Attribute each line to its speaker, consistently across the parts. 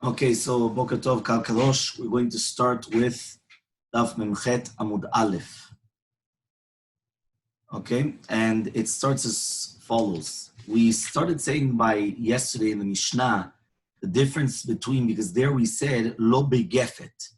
Speaker 1: Okay, so Boker Tov Kal Kadosh, we're going to start with Daf Memchet Amud Aleph. Okay, and it starts as follows. We started saying by yesterday in the Mishnah the difference between, because there we said lo begefet,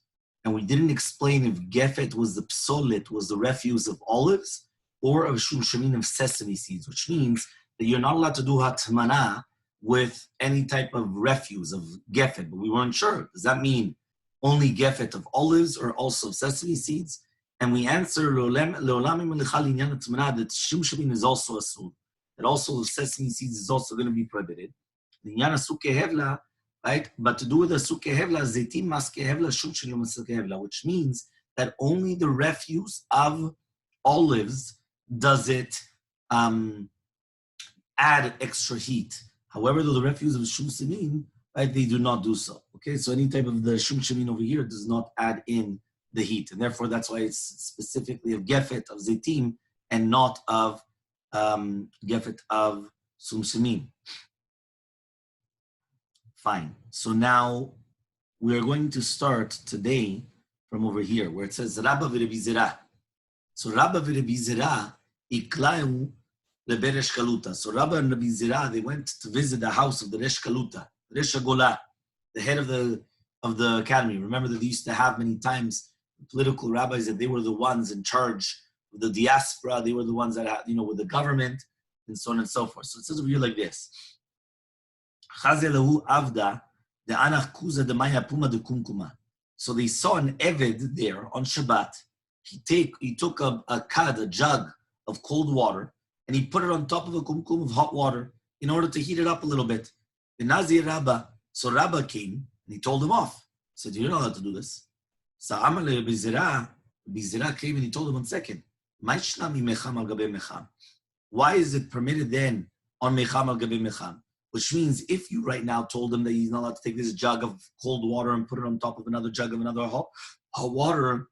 Speaker 1: and we didn't explain if gefet was the psolit, was the refuse of olives, or of shushamin of sesame seeds, which means that you're not allowed to do hatmana with any type of refuse of gefet, but we weren't sure. Does that mean only gefet of olives or also sesame seeds? And we answer that shushamin is also a soul, that also sesame seeds is also going to be prohibited. Right? But to do with a suke hevla, zeitim maske hevla, shum shel maske hevla, which means that only the refuse of olives does it add extra heat. However, though the refuse of shum shemin, right, they do not do so. Okay, so any type of the shum shemin over here does not add in the heat, and therefore that's why it's specifically of gefet of zeitim and not of gefet of shum shemin. Fine. So now we're going to start today from over here, where it says Rabba v'Rebbi Zera. So Rabba v'Rebbi Zera iklayu leberesh kaluta. So Rabba and Rabbi Zera, they went to visit the house of the Resh Kaluta, Resh Gola, the head of the academy. Remember that they used to have many times political rabbis that they were the ones in charge of the diaspora. They were the ones that had, with the government and so on and so forth. So it says over here like this. So they saw an Eved there on Shabbat. He took a jug of cold water, and he put it on top of a kumkum of hot water in order to heat it up a little bit. The Nazir Rabbah, so Rabbah came, and he told him off. He said, you're not allowed to do this. So Amalei Bizera came, and he told him 1 second. Why is it permitted then on Mecham al Gabe Mecham? Which means if you right now told him that he's not allowed to take this jug of cold water and put it on top of another jug of another hot water,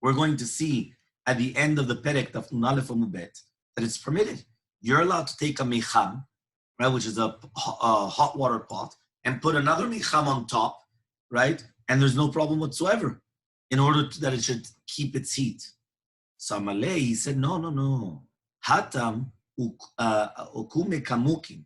Speaker 1: we're going to see at the end of the Perek Daf Nun Aleph Amud Bet that it's permitted. You're allowed to take a mecham, right, which is a hot water pot, and put another mecham on top, right, and there's no problem whatsoever, in order that it should keep its heat. So Amalei, he said, no. Hatam ukume kamukim.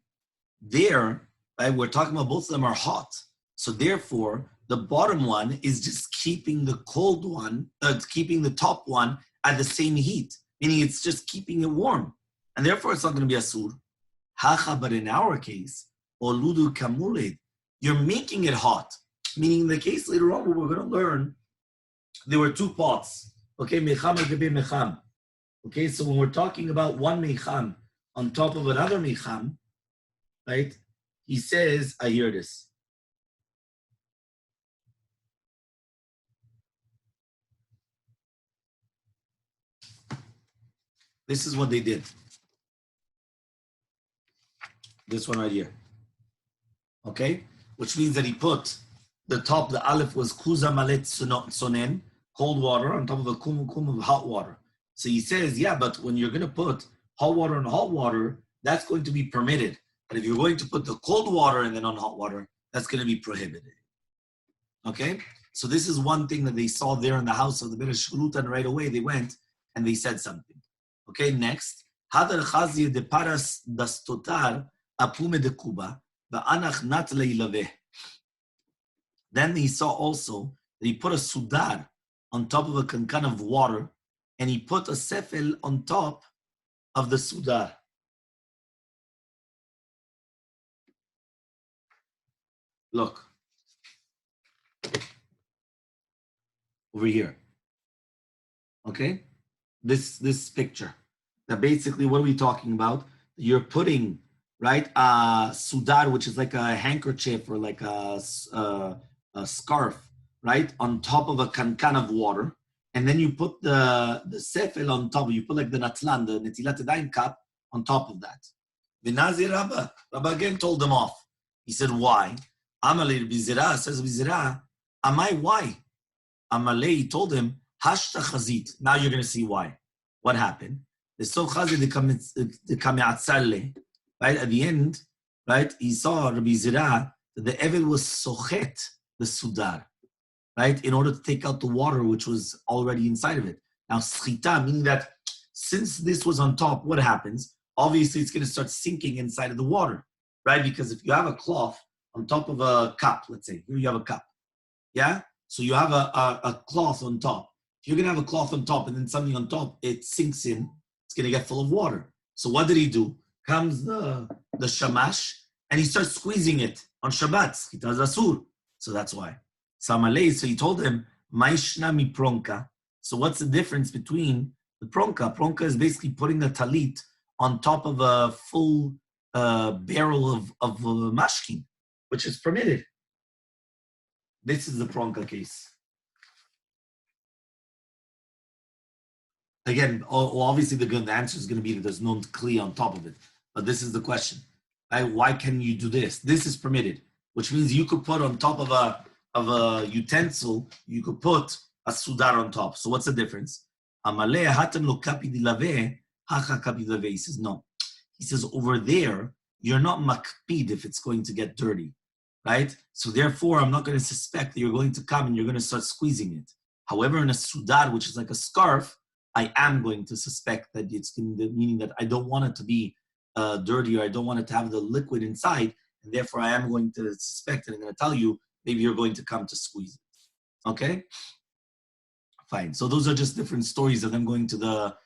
Speaker 1: There, right, we're talking about both of them are hot. So therefore, the bottom one is just keeping the cold one, keeping the top one at the same heat, meaning it's just keeping it warm. And therefore, it's not going to be asur. Hacha, but in our case, oludu kamuled, you're making it hot. Meaning in the case later on, where we're going to learn, there were 2 pots. Okay, mecham al-gabe mecham. Okay, so when we're talking about one mecham on top of another mecham, right? He says, I hear this. This is what they did. This one right here. Okay? Which means that he put the top, the aleph was kuza malet sonen, cold water, on top of a kum of hot water. So he says, yeah, but when you're going to put hot water on hot water, that's going to be permitted. But if you're going to put the cold water and then on hot water, that's going to be prohibited. Okay? So this is one thing that they saw there in the house of the Beresh Kaluta, and right away they went and they said something. Okay, next. Hadar chazi de paras dastotar apume de kuba va'anach nat leilaveh. Then he saw also that he put a sudar on top of a kankan of water, and he put a sefel on top of the sudar. Look. Over here. Okay? This picture. Now basically, what are we talking about? You're putting, right, sudar, which is like a handkerchief or like a scarf, right, on top of a kankan of water, and then you put the sefel on top. You put like the natlan, the netilat yadayim cup on top of that. The Nazir Rabba again told them off. He said, why? Amalei Bizera says, Bizera, Amai, why? Amalei told him, Hashta chazit. Now you're going to see why. What happened? The so chazit the kameatzale, right? At the end, right? He saw Rabbi Zera that the Eved was sochet, the sudar, right? In order to take out the water which was already inside of it. Now, schita, meaning that since this was on top, what happens? Obviously, it's going to start sinking inside of the water, right? Because if you have a cloth on top of a cup, let's say, here you have a cup, yeah? So you have a cloth on top. If you're going to have a cloth on top and then something on top, it sinks in, it's going to get full of water. So what did he do? Comes the shamash, and he starts squeezing it on Shabbat. Schita zasur. So that's why. Samalei, so he told him, Maishna mi pronka. So what's the difference between the pronka? Pronka is basically putting a talit on top of a full barrel of mashkin, which is permitted. This is the pronka case. Again, obviously the answer is going to be that there's no kli on top of it. But this is the question. Right? Why can you do this? This is permitted, which means you could put on top of a utensil, you could put a sudar on top. So what's the difference? He says, no. He says, over there, you're not makpid if it's going to get dirty, right? So therefore, I'm not going to suspect that you're going to come and you're going to start squeezing it. However, in a sudar, which is like a scarf, I am going to suspect that it's going to, meaning that I don't want it to be dirty, or I don't want it to have the liquid inside, and therefore I am going to suspect, and I'm going to tell you, maybe you're going to come to squeeze it. Okay? Fine. So those are just different stories of them going to the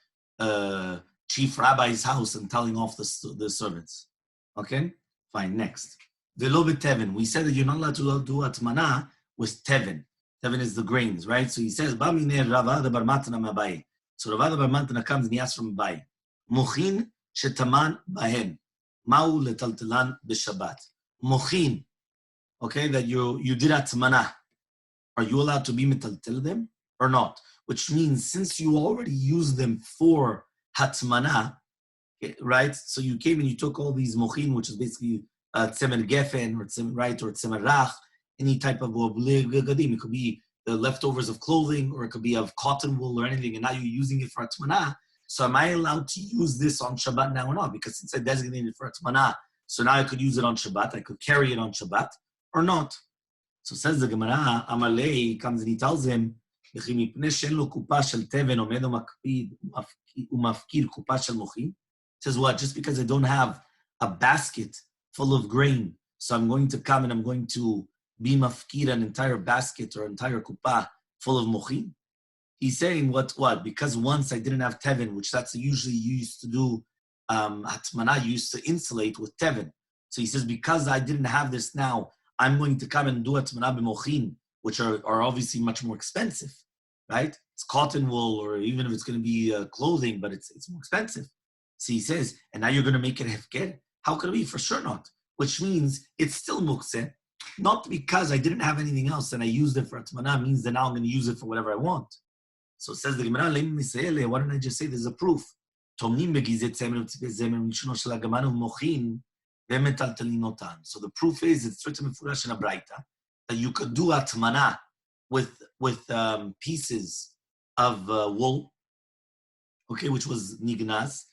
Speaker 1: chief rabbi's house and telling off the servants. Okay? Fine. Next. Velo b'teven. We said that you're not allowed to do atmana with teven. Teven is the grains, right? So he says, Ba mine Ravada bar Matana mabai. So Ravada bar Matana comes and he asks from Abai. Mochin shetaman bahen. Ma'u letaltelan b'Shabbat. Mochin. Okay, that you did atmana. Are you allowed to be metaltel them or not? Which means since you already used them for hatmana, right? So you came and you took all these mochin, which is basically tzemer gefen or tzemer rach, any type of gadim. It could be the leftovers of clothing, or it could be of cotton wool or anything, and now you're using it for hatmana. So am I allowed to use this on Shabbat now or not? Because since I designated it for hatmana, so now I could use it on Shabbat. I could carry it on Shabbat or not. So says the Gemara, Amalei comes and he tells him, says what? Just because I don't have a basket full of grain, so I'm going to come and I'm going to be mafkir an entire basket or entire kupa full of mochin. He's saying what? Because once I didn't have teven, which that's usually you used to do, hatmana, you used to insulate with teven. So he says, because I didn't have this now, I'm going to come and do hatmana b'mochin, which are obviously much more expensive, right? It's cotton wool, or even if it's going to be clothing, but it's more expensive. So he says, and now you're going to make it hefker? How could it be? For sure not. Which means it's still muktzeh, not because I didn't have anything else and I used it for hatmana means that now I'm going to use it for whatever I want. So says the Gemara, why don't I just say there's a proof? So the proof is, it's written in Furash in a Braita, that you could do atmana with pieces of wool, okay, which was nigzaz,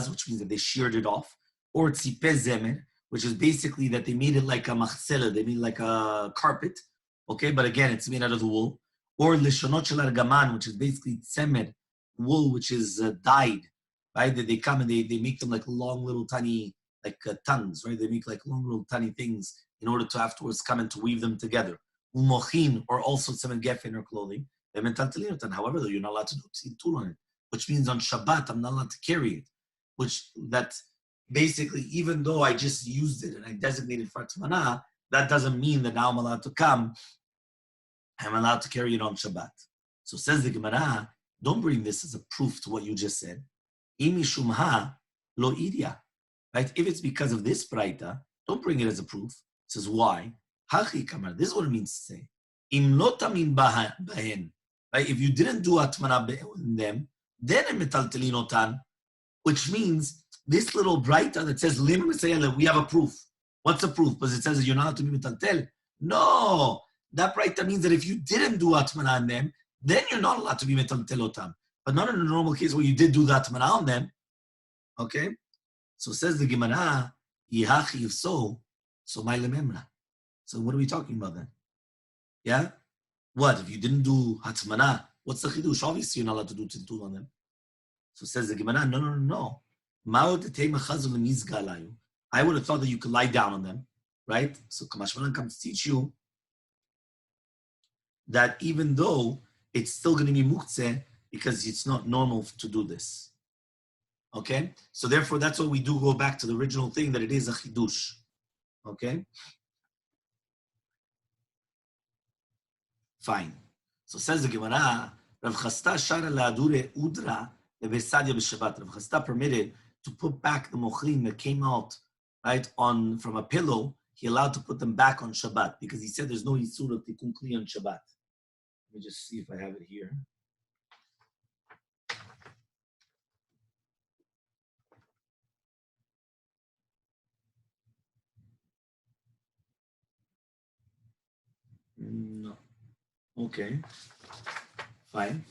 Speaker 1: which means that they sheared it off, or tzipeh zemer, which is basically that they made it like a machzela, they made it like a carpet, okay, but again, it's made out of the wool, or lishonot shel argaman, which is basically tzemer, wool, which is dyed, right? They come and they make them like long little tiny, like tongues, right? They make like long little tiny things in order to afterwards come and to weave them together. Umochin, or also tzemer gefen or clothing. However, though, you're not allowed to do tul on it, which means on Shabbat, I'm not allowed to carry it. Which, that basically, even though I just used it and I designated for Atmana, that doesn't mean that now I'm allowed to come, I'm allowed to carry it on Shabbat. So says the Gemara, don't bring this as a proof to what you just said. Imishumha lo idia. Right? If it's because of this braita, don't bring it as a proof. It says, why? Hachi kamar. This is what it means to say. Im lo tamin bahen. Right? If you didn't do atmana in them, then metaltelin otan, which means this little braita that says lim mesayel, we have a proof. What's the proof? Because it says that you're not allowed to be metaltel. No, that braita means that if you didn't do atmana in them, then you're not allowed to be metaltel otam. But not in a normal case where you did do the atmana on them. Okay? So says the Gemara, Yihachi, if so So my lememra. So what are we talking about then? Yeah? What? If you didn't do hatmana, what's the chidush? Obviously, you're not allowed to do tintul on them. So says the Gemara, no. I would have thought that you could lie down on them, right? So Kamashmanan comes to teach you that even though it's still going to be muktzeh because it's not normal to do this. Okay? So therefore, that's why we do go back to the original thing that it is a chidush. Okay? Fine. So says the Gemara, Rav Chasta shara la'adure udra lebesadia b'Shabbat. Rav Chasta permitted to put back the mochrim that came out, right, from a pillow. He allowed to put them back on Shabbat because he said there's no yisur of tikkun kli on Shabbat. Let me just see if I have it here. No. Okay. Fine.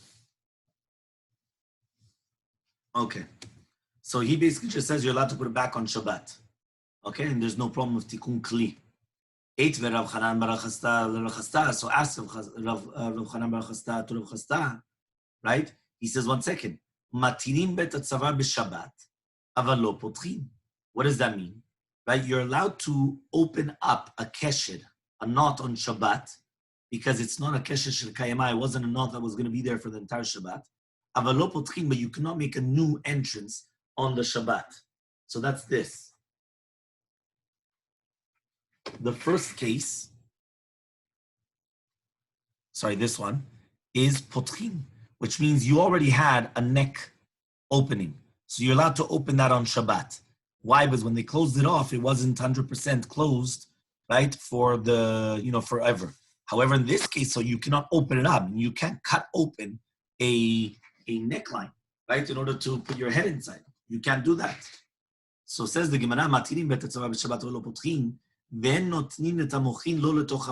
Speaker 1: Okay. So he basically just says you're allowed to put it back on Shabbat. Okay, and there's no problem with tikkun kli. Eight Rav Chanan bar Chasta. So ask Rav Chanan bar Chasta to Rav Chasta, right? He says, 1 second. Matirim bet atzavar b'Shabbat, aval lo potchim. What does that mean? Right? You're allowed to open up a kesher, a knot on Shabbat, because it's not a kesher shel kayama. It wasn't a knot that was going to be there for the entire Shabbat. Aval lo potchim, but you cannot make a new entrance on the Shabbat. So that's this. The first case, this one, is potchim, which means you already had a neck opening. So you're allowed to open that on Shabbat. Why? Because when they closed it off, it wasn't 100% closed, right, for forever. However, in this case, so you cannot open it up. You can't cut open a neckline, right, in order to put your head inside. You can't do that. So says the Gemara, matirim bet hatzava b'Shabbat v'lo potchim, ואין נותנים את המוחין לא לתוך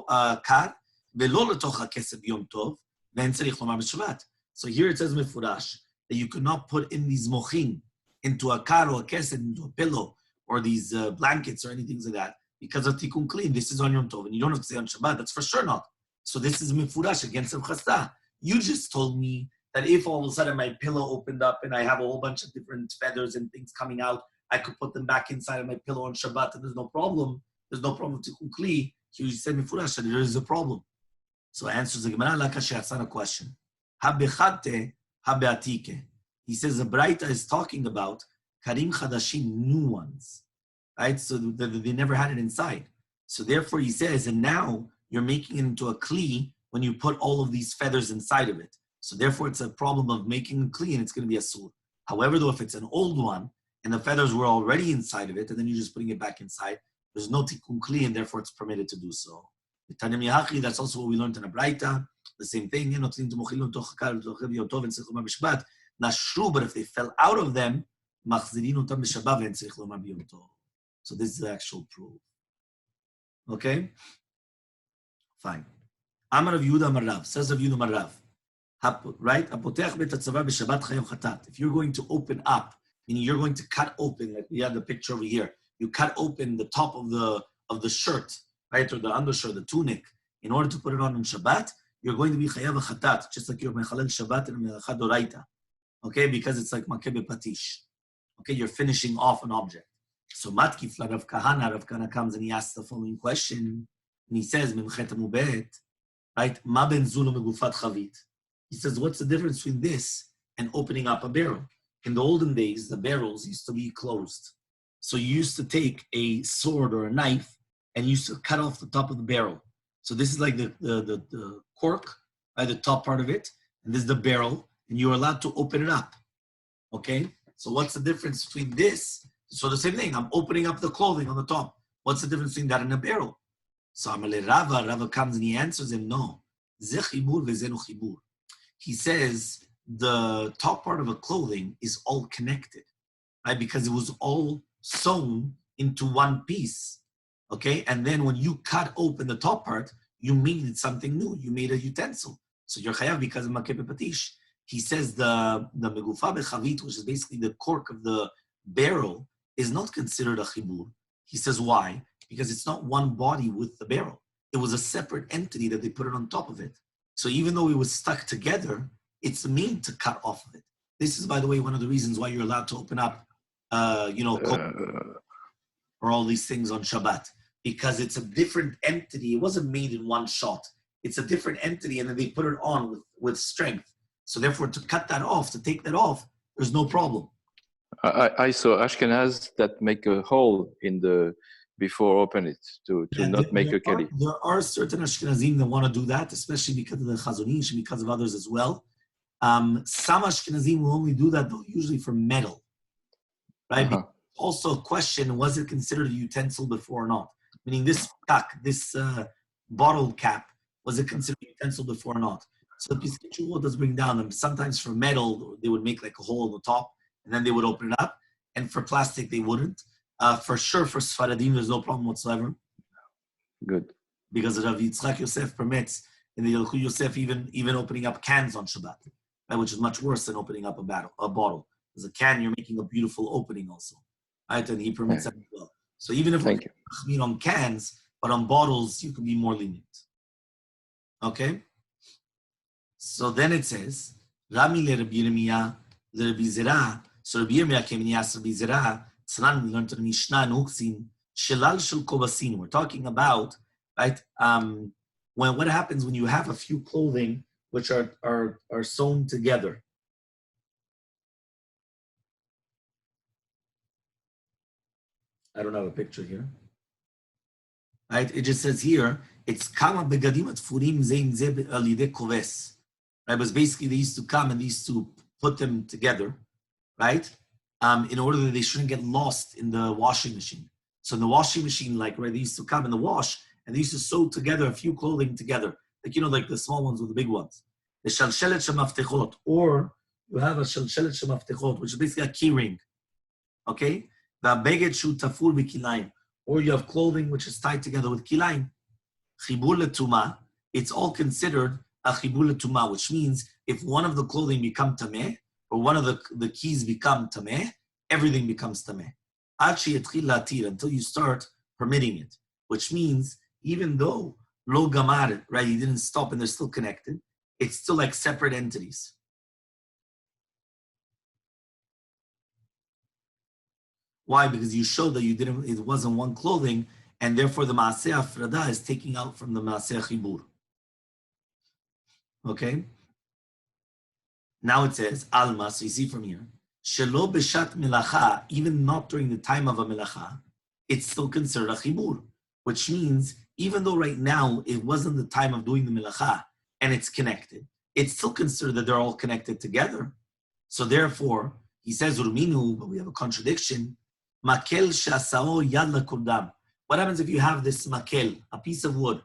Speaker 1: הקר ולא לתוך הכסף ביום טוב, ואין צריך לומר בשבת. So here it says מפורש that you could not put in these mochin into a kar or a kesed, into a pillow, or these blankets or anything like that, because of tikkun kli. This is on Yom Tov, and you don't have to say on Shabbat. That's for sure not. So this is mefurash against Rav Chasta. You just told me that if all of a sudden my pillow opened up and I have a whole bunch of different feathers and things coming out, I could put them back inside of my pillow on Shabbat, and there's no problem. There's no problem with tikkun kli. You said mefurash that there is a problem. So answers the Gemara like a question. Habechate, habeatike. He says the Braita is talking about karim chadashim, new ones, right? So they never had it inside. So therefore he says, and now you're making it into a kli when you put all of these feathers inside of it. So therefore it's a problem of making a kli and it's going to be a sur. However, though, if it's an old one and the feathers were already inside of it and then you're just putting it back inside, there's no tikkun kli and therefore it's permitted to do so. That's also what we learned in a Braita. The same thing, Nashru, but if they fell out of them, so this is the actual proof. Okay? Fine. Amar Rav Yehuda Amar Rav, says Rav Yehuda Amar Rav. Right? If you're going to open up, meaning you're going to cut open, like we have the picture over here, you cut open the top of the shirt, right, or the undershirt, the tunic, in order to put it on Shabbat, you're going to be chayav chatat, just like you're mechalel Shabbat and melacha doraita. Okay, because it's like makebe patish. Okay, you're finishing off an object. So matkif la Rav Kahana comes and he asks the following question, and he says, Memchet amubet, right, ma ben zulu megufat chavit. He says, what's the difference between this and opening up a barrel? In the olden days, the barrels used to be closed. So you used to take a sword or a knife and you used to cut off the top of the barrel. So this is like the cork, right, the top part of it, and this is the barrel, and you're allowed to open it up. Okay? So what's the difference between this? So the same thing, I'm opening up the clothing on the top. What's the difference between that and a barrel? So Rava comes and he answers him, no. Ze chibur vezenu chibur. He says the top part of a clothing is all connected, right? Because it was all sewn into one piece, okay? And then when you cut open the top part, you made something new. You made a utensil. So you're chayav because of makeh patish. He says the megufa bechavit, which is basically the cork of the barrel, is not considered a chibur. He says why? because it's not one body with the barrel. It was a separate entity that they put it on top of it. So even though it was stuck together, it's made to cut off of it. This is, by the way, one of the reasons why you're allowed to open up, or all these things on Shabbat, because it's a different entity. It wasn't made in one shot. It's a different entity, and then they put it on with strength. So therefore, to cut that off, to take that off, there's no problem.
Speaker 2: I saw Ashkenaz that make a hole in the before open it to not make a keli.
Speaker 1: There are certain Ashkenazim that want to do that, especially because of the Chazon Ish and because of others as well. Some Ashkenazim will only do that, though, usually for metal, right? Also a question, was it considered a utensil before or not? Meaning this bottle cap, was it considered a utensil before or not? So the Piskei Teshuvah does bring down them. Sometimes for metal, they would make like a hole on the top, and then they would open it up. And for plastic, they wouldn't. For sure, for Sfaradim, there's no problem whatsoever.
Speaker 2: Good.
Speaker 1: Because Rav Yitzchak Yosef permits in the Yelchu Yosef even opening up cans on Shabbat, right, which is much worse than opening up a bottle. As a can, you're making a beautiful opening also, right? And he permits that as well. So even if we're on cans, but on bottles, you can be more lenient. Okay? So then it says, Rami le Rabbi Yirmiyah le Rabbi Zerah. So Rabbi Yirmiyah came and he asked Rabbi Zerah, Tznan, we learned in the Mishnah and Uksin, Shelal shel kobasin. We're talking about, right, what happens when you have a few clothing which are sewn together. I don't have a picture here. Right? It just says here, it's kama begadim atfurim zein ze alidei koves. Right? But basically they used to come and they used to put them together, right? In order that they shouldn't get lost in the washing machine. So in the washing machine, like where they used to come in the wash, and they used to sew together a few clothing together, like like the small ones with the big ones. The shalshelet shemaftechot, or you have a shalshelet shemaftechot, which is basically a key ring. Okay, the beged shu tafur b'kilayim, or you have clothing which is tied together with kilayim. Chibur letuma, it's all considered a chibur letuma, which means if one of the clothing become tameh, or one of the keys become tameh, everything becomes tameh. Until you start permitting it, which means even though lo gamar, right, you didn't stop and they're still connected, it's still like separate entities. Why? Because you showed that it wasn't one clothing, and therefore the maaseh afrada is taking out from the maaseh chibur. Okay? Now it says, Alma, so you see from here, Shelo beshat melacha, even not during the time of a melacha, it's still considered a chibur, which means even though right now it wasn't the time of doing the melacha and it's connected, it's still considered that they're all connected together. So therefore, he says, Urminu, but we have a contradiction, makel shasao yad lakurdam. What happens if you have this makel, a piece of wood,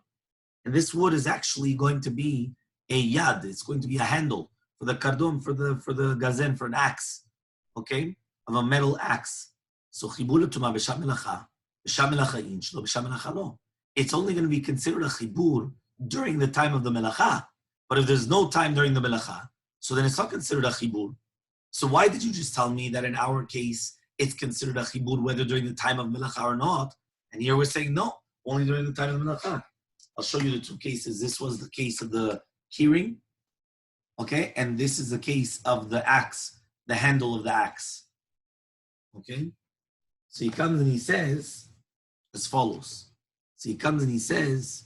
Speaker 1: and this wood is actually going to be a yad, it's going to be a handle, for the kardom, for the gazen, for an axe, okay, of a metal axe. So chibur letuma b'sham melacha in, shlo b'sham melacha lo. It's only going to be considered a chibur during the time of the melacha. But if there's no time during the melacha, so then it's not considered a chibur. So why did you just tell me that in our case it's considered a chibur whether during the time of melacha or not? And here we're saying no, only during the time of the melacha. I'll show you the two cases. This was the case of the keyring. Okay, and this is the case of the axe, the handle of the axe. Okay, so he comes and he says as follows. So he comes and he says,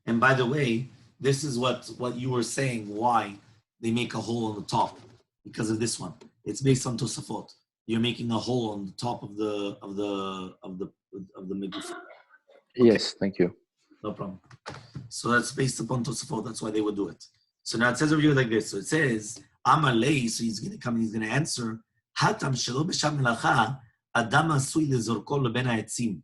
Speaker 1: and by the way, this is what you were saying, why they make a hole on the top, because of this one. It's based on Tosafot. You're making a hole on the top of the middle. Okay.
Speaker 2: Yes, thank you.
Speaker 1: No problem. So that's based upon Tosafot. That's why they would do it. So now it says over here like this. So it says, Amalei, so he's going to come and he's going to answer, Hatam shelo b'sham melacha, adam asui lezorko leben ha'etzim.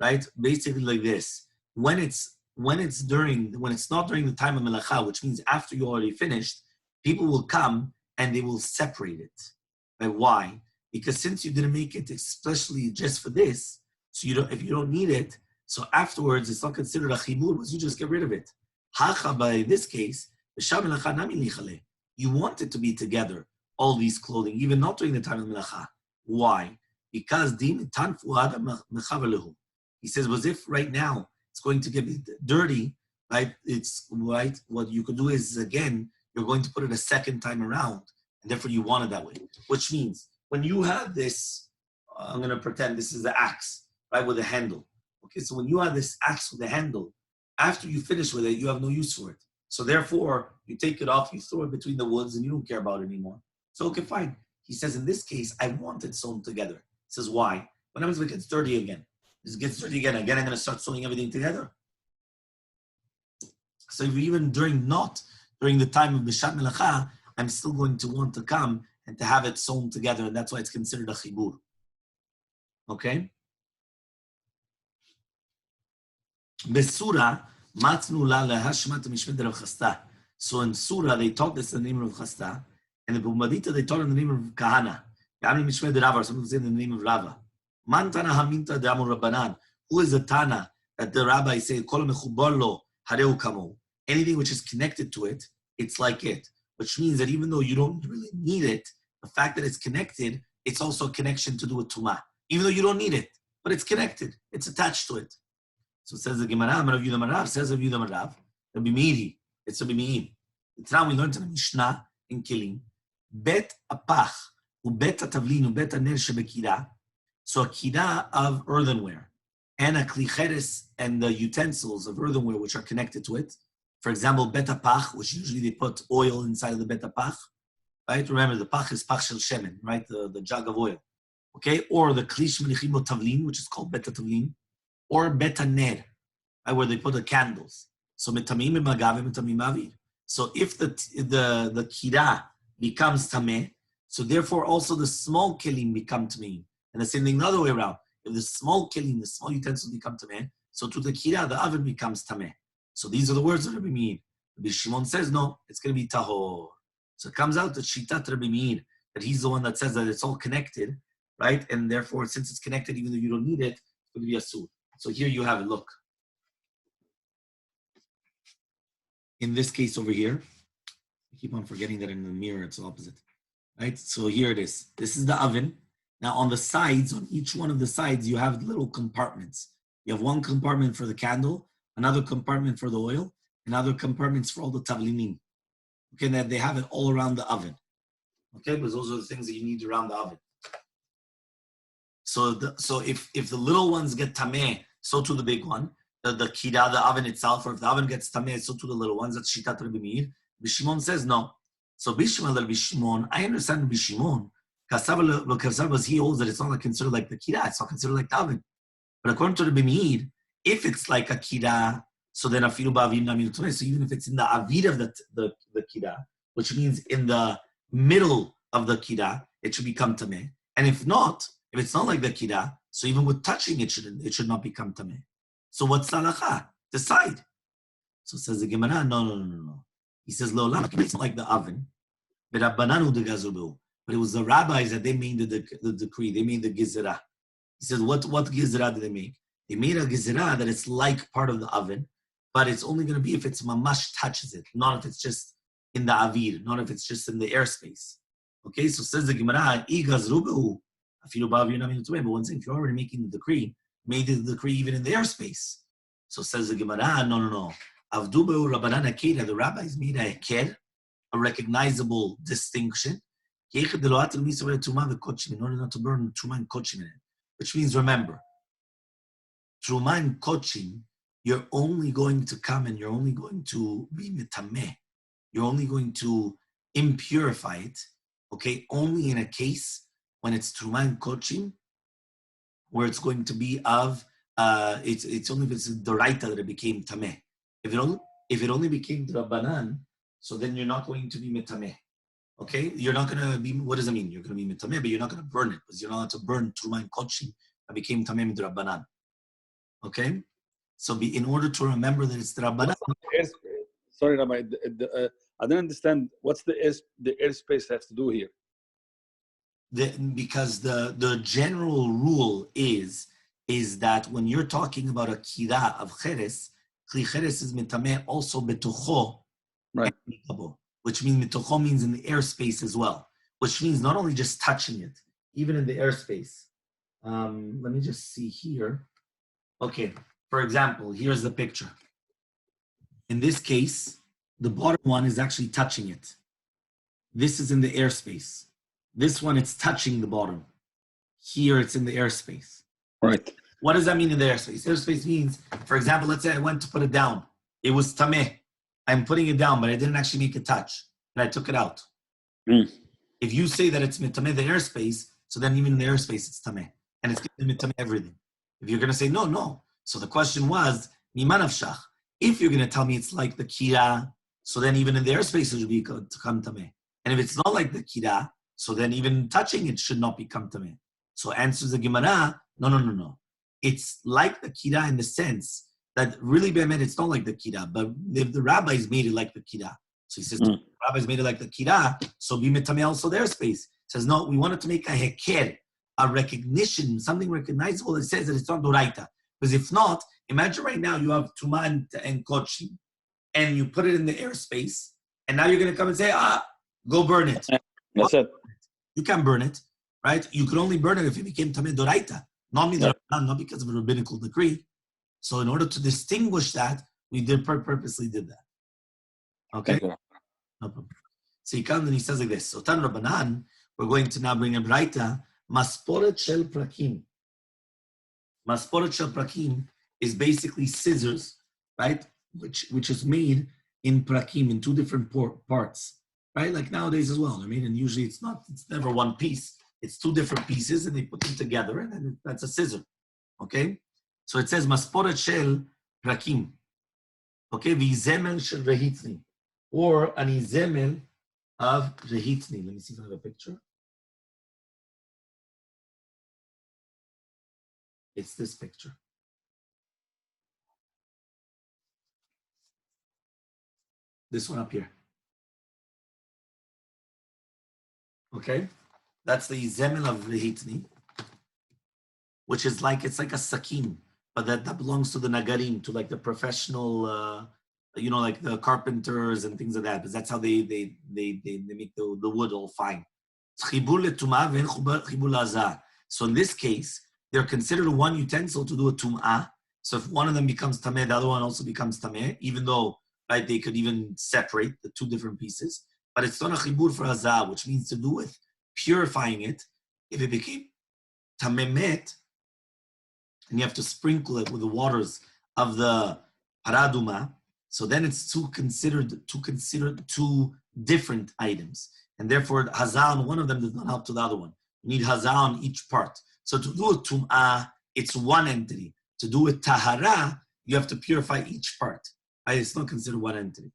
Speaker 1: Right? Basically like this. When it's not during the time of melacha, which means after you already finished, people will come and they will separate it. Right? Why? Because since you didn't make it especially just for this, so if you don't need it, so afterwards it's not considered a chibur, because you just get rid of it. Hacha, by this case, you want it to be together. all these clothing, even not during the time of Melacha. Why? Because he says, was if right now it's going to get dirty, right? It's right. What you could do is, again, you're going to put it a second time around, and therefore you want it that way. Which means when you have this, I'm going to pretend this is the axe, right, with a handle. Okay, so when you have this axe with a handle, after you finish with it, you have no use for it. So therefore, you take it off, you throw it between the woods, and you don't care about it anymore. So okay, fine. He says, in this case, I want it sewn together. He says, why? What happens if it gets dirty again? If it gets dirty again, I'm going to start sewing everything together. So if even during the time of Bishat Melacha, I'm still going to want to come and to have it sewn together, and that's why it's considered a chibur. Okay? Besura, matnu la lehashmat mishmid Rav Chasta. So in Surah, they taught this in the name of Chasta, and in the Bumadita, they taught in the name of Kahana. Yamni mishmid Rava, or some say in the name of Rava. Man tana haminta de amur Rabbanan. Who is the Tana that the rabbi say, Kol mechubar lo hareu kamo. Anything which is connected to it, it's like it. Which means that even though you don't really need it, the fact that it's connected, it's also a connection to do with Tumah. Even though you don't need it, but it's connected. It's attached to it. So it says the Gemara, Rav Yudah Marav, says Rav Yudah Marav, Rabbi Meiri, it's Rabbi Meir. It's now we learned in the Mishnah in Kilim, Bet apach, ubet atavlin, ubet aner shebekira. So a kira of earthenware, and a klicheres, and the utensils of earthenware which are connected to it. For example, bet apach, which usually they put oil inside of the bet apach, right? Remember, the pach is pach shel shemen, right? The jug of oil, okay? Or the klish menichim tavlin, which is called bet atavlin, or bet aner, right? Where they put the candles. So metamim imagav metamim avir. So if the kira becomes tameh, so therefore also the small kelim become tameh. And the same thing the other way around. If the small kelim, the small utensils become tameh, so to the kira, the oven becomes tameh. So these are the words that Rabbi Meir. Rabbi Shimon says, no, it's going to be tahor. So it comes out that Shitat Rabbi Meir, that he's the one that says that it's all connected, right? And therefore, since it's connected, even though you don't need it, it's going to be asur. So here you have it, look. In this case over here, I keep on forgetting that in the mirror, it's opposite, right? So here it is. This is the oven. Now on the sides, on each one of the sides, you have little compartments. You have one compartment for the candle, another compartment for the oil, and other compartments for all the tavlinim. Okay, that they have it all around the oven. Okay, because those are the things that you need around the oven. So if the little ones get tameh, so to the big one, the kira, the oven itself, or if the oven gets tameh, so to the little ones. That's Shitat Rabbi Meir. Bishimon says no. So Bishimon, I understand Bishimon. Kasav was he holds that it's not considered like the kira, it's not considered like the oven. But according to Rabbi Meir, if it's like a kira, so then afilu ba'avir namir tumeh. So even if it's in the avir of the kira, which means in the middle of the kira, it should become tameh. And if it's not like the kira, so even with touching it should not become tameh. So what's the halacha? Decide. So says the Gemara, no. He says, lo, it's not like the oven. But it was the rabbis that they made the decree. They made the gizera. He says, what gizera did they make? They made a gizera that it's like part of the oven, but it's only going to be if it's mamash touches it, not if it's just in the avir, not if it's just in the airspace. Okay, so says the Gemara, but one thing, if you're already making the decree, made the decree even in the airspace. So says the Gemara, no. Avdubu Rabbanan Akeda, the rabbis made a ker, a recognizable distinction, in order not to burn truma and kochim in it. Which means, remember, truma and kochim, you're only going to come and you're only going to be mitameh. You're only going to impurify it, okay, only in a case when it's truma and kochim, where it's going to be of, it's only if it's doraita that it became tameh. If it only became drabanan, so then you're not going to be mitameh. Okay? You're not going to be, what does that mean? You're going to be mitameh, but you're not going to burn it, because you're not allowed to burn truma and kochim that became tameh midrabanan. Okay? So in order to remember that it's drabanan.
Speaker 3: Sorry, Rabbi, I don't understand. What's the airspace has to do here?
Speaker 1: Because the general rule is that when you're talking about a kira of cheres, kli cheres is mitameh also betocho,
Speaker 3: right?
Speaker 1: Which means metocho means in the airspace as well. which means not only just touching it, even in the airspace. Let me just see here. Okay, for example, here's the picture. In this case, the bottom one is actually touching it. This is in the airspace. This one, it's touching the bottom. Here, it's in the airspace.
Speaker 3: Right.
Speaker 1: What does that mean in the airspace? Airspace means, for example, let's say I went to put it down. It was tameh. I'm putting it down, but I didn't actually make a touch. And I took it out. If you say that it's tameh the airspace, so then even in the airspace, it's tameh. And it's tameh everything. If you're going to say, no. So the question was, miman avshach. If you're going to tell me it's like the kira, so then even in the airspace, it should become tameh. And if it's not like the kira, so then even touching it should not become tameh. So answers the Gemara, no. It's like the kira in the sense that really, be'emet, it's not like the kira, but if the rabbis made it like the kira. So he says, the rabbis made it like the kira, so be metameh also their space. He says, no, we wanted to make a heker, a recognition, something recognizable that says that it's not doraita. Because if not, imagine right now you have Tuma and Kochi, and you put it in the airspace, and now you're going to come and say, go burn it.
Speaker 3: That's it.
Speaker 1: You can't burn it, right? You could only burn it if it became Tameh Doraita, not because of a rabbinical decree. So in order to distinguish that, we purposely did that. Okay? No problem. So he comes and he says like this. So Tan Rabbanan, we're going to now bring a Braita, Masporet Shel Prakim. Masporet Shel Prakim is basically scissors, right? Which is made in Prakim, in two different parts, right? Like nowadays as well. I mean, and usually it's never one piece. It's two different pieces and they put them together and then that's a scissor, okay? So it says, Masporet Shel Prakim, okay? V'izemel Shel Rehitni, or an izemel of Rehitni. Let me see if I have a picture. It's this picture. This one up here. Okay? That's the zemel of Rehitni, which is like, it's like a sakin, but that belongs to the nagarim, to like the professional, like the carpenters and things like that, because that's how they make the wood all fine. So in this case, they're considered one utensil to do a tum'ah. So if one of them becomes tameh, the other one also becomes tameh, even though, right, they could even separate the two different pieces. But it's not a chibur for hazah, which means to do with purifying it. If it became tamemet, and you have to sprinkle it with the waters of the paraduma, so then it's considered two different items. And therefore, hazah on one of them does not help to the other one. You need hazah on each part. So to do a tum'ah, it's one entity. To do a tahara, you have to purify each part. It's not considered one entity.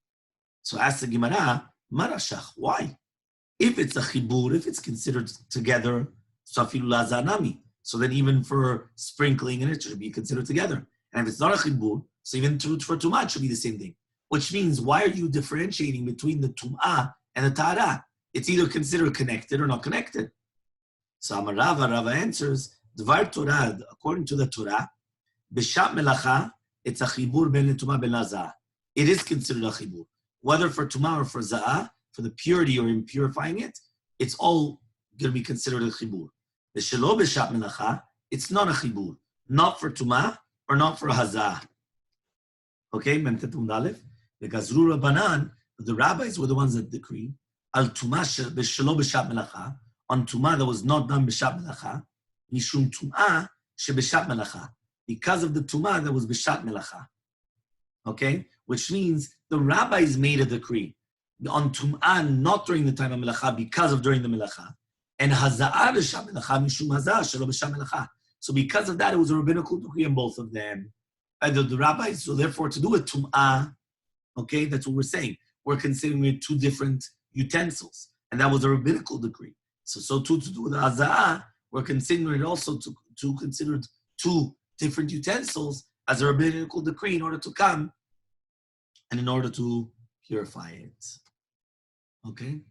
Speaker 1: So ask the Gemara, marashach, why? If it's a chibur, if it's considered together, safilu lazanami, so then even for sprinkling in it should be considered together. And if it's not a chibur, so even for tum'ah it should be the same thing. Which means, why are you differentiating between the tum'ah and the tahara? It's either considered connected or not connected. So Rava answers, Dvar Torah, according to the Torah, B'shat melacha, it's a chibur ben tumah ben lazah. It is considered a chibur. Whether for tumah or for za'ah, for the purity or in purifying it, it's all going to be considered a chibur. B'shelo b'shat melacha, it's not a chibur. Not for tumah or not for hazah. Okay, Memtetum Dalef. The Gazru Rabbanan, the rabbis were the ones that decree, Al tumah b'shelo b'shat melacha, on tumah that was not done b'shat melacha, mishum tumah sheb'shat melacha, because of the tumah that was b'shat melacha. Okay, which means the rabbis made a decree on tumah not during the time of melacha, because of during the melacha, and haza'ah b'shat melacha mishum haza'ah shelo b'shat melacha. So because of that, it was a rabbinical decree in both of them. The rabbis, so therefore, to do a tumah, okay, that's what we're saying. We're considering it two different utensils, and that was a rabbinical decree. So too, to do with the haza'ah, we're considering it also to consider two different utensils as a rabbinical decree in order to come and in order to purify it. Okay?